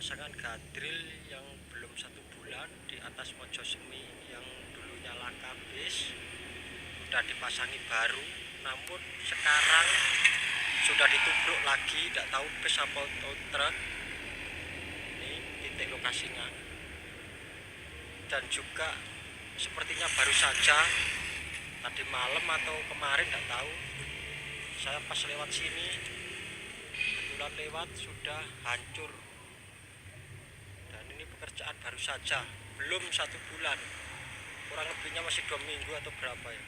pemasangan gadril yang belum 1 bulan di atas Mojosemi yang dulunya langka bis sudah dipasangi baru, namun sekarang sudah ditubruk lagi, tidak tahu bis apa truk. Ini titik lokasinya, dan juga sepertinya baru saja tadi malam atau kemarin, tidak tahu. Saya pas lewat sini, kebetulan lewat, sudah hancur. Dan ini pekerjaan baru saja, belum 1 bulan, kurang lebihnya masih 2 minggu atau berapa ya.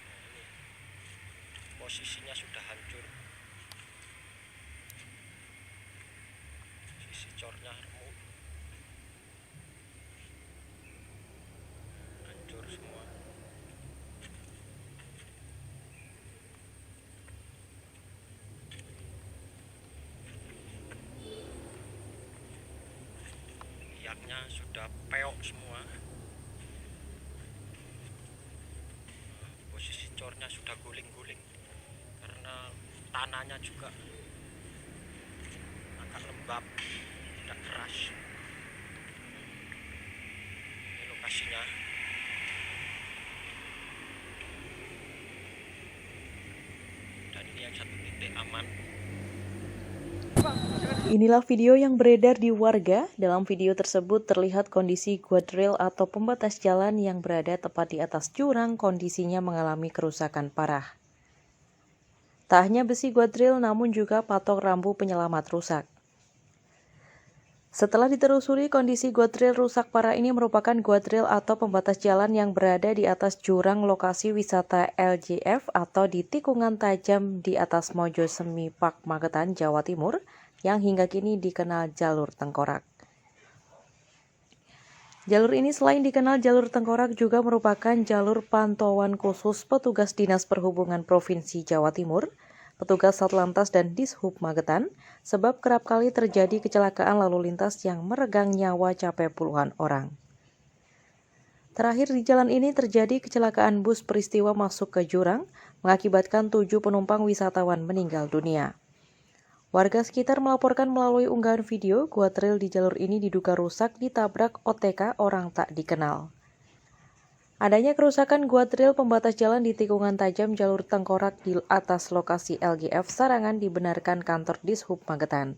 Nah, ini posisinya sudah hancur, sisi cornya remuk, hancur semua. Lihatnya sudah peok semua. Posisi cornya sudah guling-guling karena tanahnya juga agak lembab, tidak keras. Ini lokasinya. Dan ini yang satu titik aman. Inilah video yang beredar di warga. Dalam video tersebut terlihat kondisi guardrail atau pembatas jalan yang berada tepat di atas jurang kondisinya mengalami kerusakan parah. Tak hanya besi guardrail namun juga patok rambu penyelamat rusak. Setelah ditelusuri, kondisi guardrail rusak parah ini merupakan guardrail atau pembatas jalan yang berada di atas jurang lokasi wisata LJF atau di tikungan tajam di atas Mojosemi Park Magetan, Jawa Timur, yang hingga kini dikenal jalur tengkorak. Jalur ini selain dikenal jalur tengkorak juga merupakan jalur pantauan khusus petugas Dinas Perhubungan Provinsi Jawa Timur, petugas Satlantas dan Dishub Magetan, sebab kerap kali terjadi kecelakaan lalu lintas yang meregang nyawa capai puluhan orang. Terakhir di jalan ini terjadi kecelakaan bus peristiwa masuk ke jurang, mengakibatkan 7 penumpang wisatawan meninggal dunia. Warga sekitar melaporkan melalui unggahan video, guardrail di jalur ini diduga rusak ditabrak OTK orang tak dikenal. Adanya kerusakan guardrail pembatas jalan di tikungan tajam jalur tengkorak di atas lokasi LGF Sarangan dibenarkan kantor Dishub Magetan.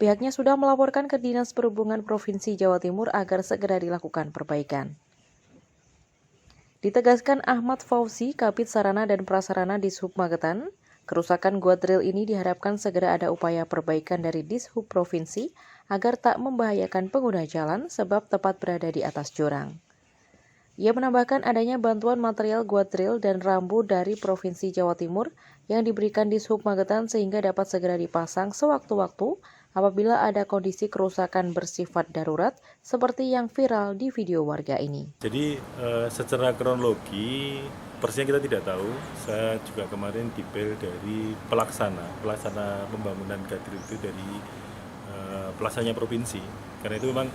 Pihaknya sudah melaporkan ke Dinas Perhubungan Provinsi Jawa Timur agar segera dilakukan perbaikan. Ditegaskan Ahmad Fauzi, Kabid Sarana dan Prasarana Dishub Magetan, kerusakan guardrail ini diharapkan segera ada upaya perbaikan dari Dishub Provinsi agar tak membahayakan pengguna jalan sebab tepat berada di atas jurang. Ia menambahkan adanya bantuan material guardrail dan rambu dari Provinsi Jawa Timur yang diberikan Dishub Magetan sehingga dapat segera dipasang sewaktu-waktu apabila ada kondisi kerusakan bersifat darurat seperti yang viral di video warga ini. Jadi secara kronologi persisnya kita tidak tahu. Saya juga kemarin dipel dari pelaksana pembangunan gadril itu dari pelaksananya provinsi. Karena itu memang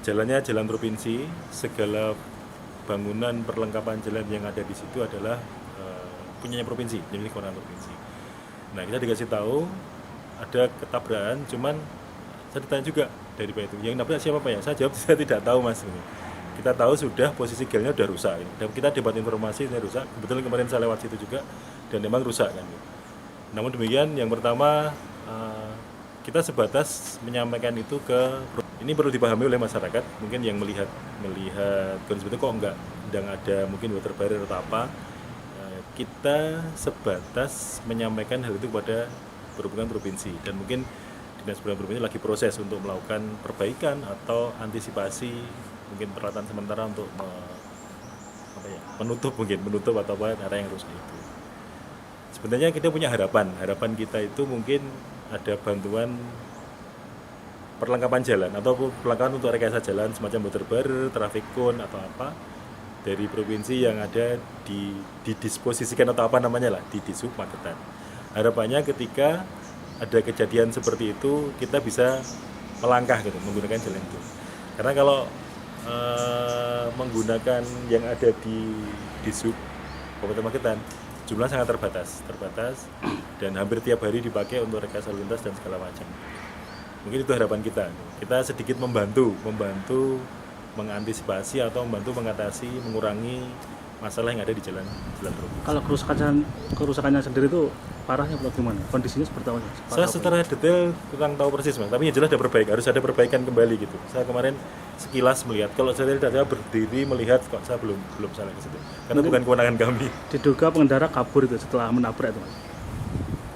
jalannya jalan provinsi, segala bangunan perlengkapan jalan yang ada di situ adalah punyanya provinsi, jadi kewenangan provinsi. Nah, kita dikasih tahu ada ketabrakan, cuman saya ditanya juga dari Pak itu, yang nabrak siapa Pak ya? Saya jawab saya tidak tahu Mas. Kita tahu sudah posisi gelnya sudah rusak, dan kita dapat informasi ini rusak. Kebetulan kemarin saya lewat situ juga, dan memang rusak kan. Namun demikian, yang pertama kita sebatas menyampaikan itu ini perlu dipahami oleh masyarakat, mungkin yang melihat kondisi itu kok enggak ada mungkin water barrier atau apa. Kita sebatas menyampaikan hal itu kepada Perhubungan Provinsi, dan mungkin Dinas Perhubungan Provinsi lagi proses untuk melakukan perbaikan atau antisipasi, mungkin peralatan sementara untuk menutup atau apa area yang rusak itu. Sebenarnya kita punya harapan kita itu mungkin ada bantuan perlengkapan jalan atau perlengkapan untuk rekayasa jalan semacam water barrier, traffic cone atau apa dari provinsi yang ada didisposisikan atau apa namanya lah di Dishub Magetan. Harapannya ketika ada kejadian seperti itu kita bisa melangkah gitu menggunakan jalan itu. Karena kalau menggunakan yang ada di Dishub Kabupaten Magetan jumlah sangat terbatas dan hampir tiap hari dipakai untuk rekayasa lalu lintas dan segala macam. Mungkin itu harapan kita. Kita sedikit membantu mengantisipasi atau membantu mengatasi, mengurangi masalah yang ada di jalan provinsi. Kalau kerusakannya sendiri itu parahnya atau gimana? Kondisinya seperti apa? Saya secara detail kurang tahu persis, Mas. Tapi yang jelas harus ada perbaikan kembali gitu. Saya kemarin sekilas melihat, kalau saya berdiri melihat kok saya belum salah ke situ. Karena bukan kewenangan kami. Diduga pengendara kabur itu setelah menabrak itu, Mas.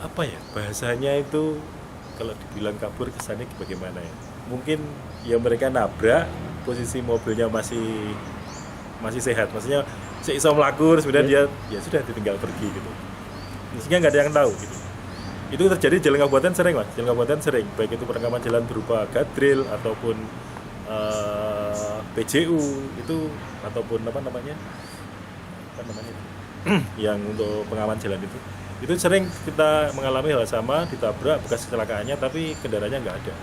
Apa ya? Bahasanya itu kalau dibilang kabur kesannya bagaimana ya? Mungkin ya mereka nabrak, posisi mobilnya masih sehat. Maksudnya iso melaku, kemudian dia ya sudah ditinggal pergi gitu. Sehingga nggak ada yang tahu gitu. Itu terjadi di Jalan Kabupaten sering, Mas. Jalan Kabupaten sering, baik itu perekaman jalan berupa guardrail ataupun PJU itu ataupun apa namanya yang untuk pengaman jalan itu sering kita mengalami hal sama, ditabrak bekas kecelakaannya tapi kendaraannya nggak ada.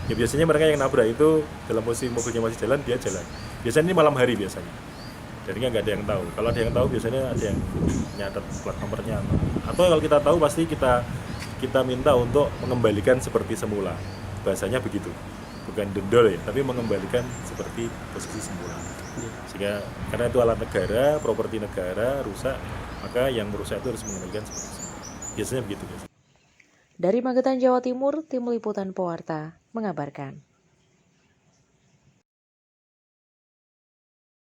Ya biasanya mereka yang nabrak itu dalam posisi mobilnya masih jalan, dia jalan. Biasanya ini malam hari biasanya. Jadinya nggak ada yang tahu. Kalau ada yang tahu biasanya ada yang nyatet plat nomornya. Atau kalau kita tahu pasti kita minta untuk mengembalikan seperti semula. Bahasanya begitu. Bukan dendol ya, tapi mengembalikan seperti posisi semula. Sehingga karena itu alat negara, properti negara rusak, maka yang merusak itu harus mengembalikan seperti semula. Biasanya begitu. Dari Magetan, Jawa Timur, Tim Liputan Pewarta mengabarkan.